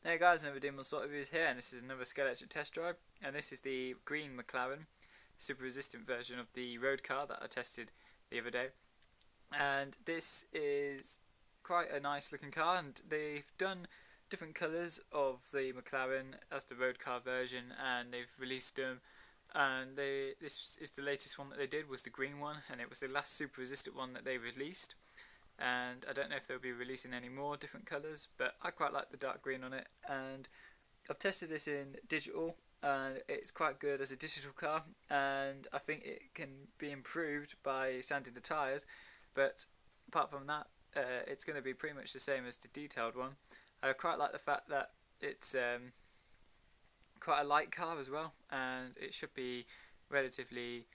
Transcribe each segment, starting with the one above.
Hey guys, another Doom Spot Reviews here, and this is another Scalextric test drive, and this is the green McLaren super resistant version of the road car that I tested the other day. And this is quite a nice looking car, and they've done different colours of the McLaren as the road car version, and they've released them. And this is the latest one that they did, was the green one, and it was the last super resistant one that they released. And I don't know if they'll be releasing any more different colours, but I quite like the dark green on it. And I've tested this in digital, and it's quite good as a digital car, and I think it can be improved by sanding the tyres, but apart from that, it's going to be pretty much the same as the detailed one. I quite like the fact that it's quite a light car as well, and it should be relatively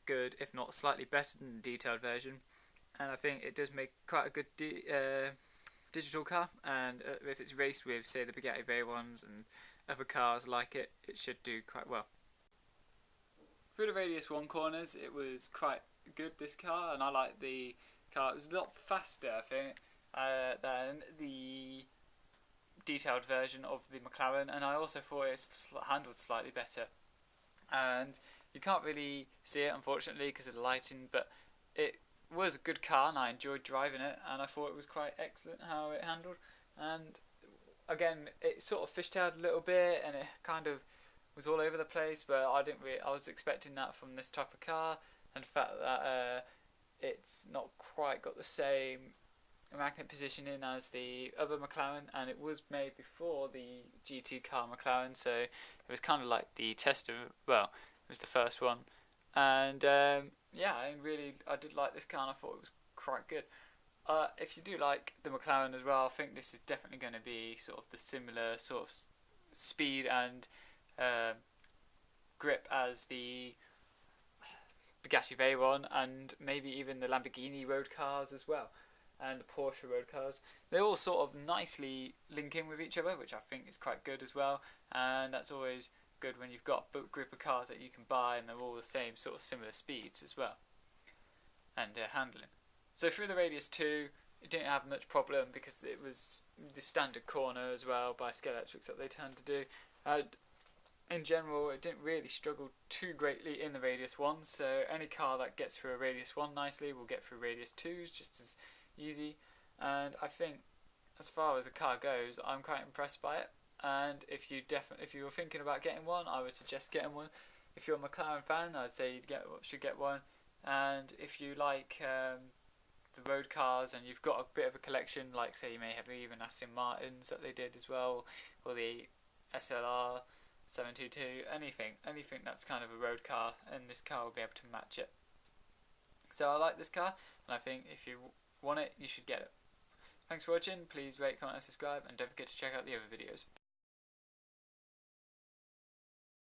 good, if not slightly better than the detailed version. And I think it does make quite a good digital car, and if it's raced with, say, the Bugatti Veyrons and other cars like it, it should do quite well. Through the Radius 1 corners, it was quite good, this car, and I like the car. It was a lot faster, I think, than the detailed version of the McLaren, and I also thought it handled slightly better. And you can't really see it, unfortunately, because of the lighting, but it was a good car and I enjoyed driving it, and I thought it was quite excellent how it handled. And again, it sort of fishtailed a little bit and it kind of was all over the place, but I was expecting that from this type of car, and the fact that it's not quite got the same magnet positioning as the other McLaren, and it was made before the GT car McLaren, so it was kind of like the tester. Well, it was the first one, and yeah, I did like this car, and I thought it was quite good. If you do like the McLaren as well, I think this is definitely going to be sort of the similar sort of speed and grip as the Bugatti Veyron, and maybe even the Lamborghini road cars as well, and the Porsche road cars. They all sort of nicely link in with each other, which I think is quite good as well, and that's always good when you've got a group of cars that you can buy and they're all the same sort of similar speeds as well, and handling. So through the Radius 2, it didn't have much problem because it was the standard corner as well by Scalextric that they tend to do. In general, it didn't really struggle too greatly in the Radius 1, so any car that gets through a Radius 1 nicely will get through Radius 2s just as easy. And I think as far as the car goes, I'm quite impressed by it. And if you were thinking about getting one, I would suggest getting one. If you're a McLaren fan, I'd say you should get one. And if you like the road cars and you've got a bit of a collection, like say you may have even Aston Martins that they did as well, or the SLR 722, anything that's kind of a road car, and this car will be able to match it. So I like this car, and I think if you want it, you should get it. Thanks for watching. Please rate, comment and subscribe, and don't forget to check out the other videos.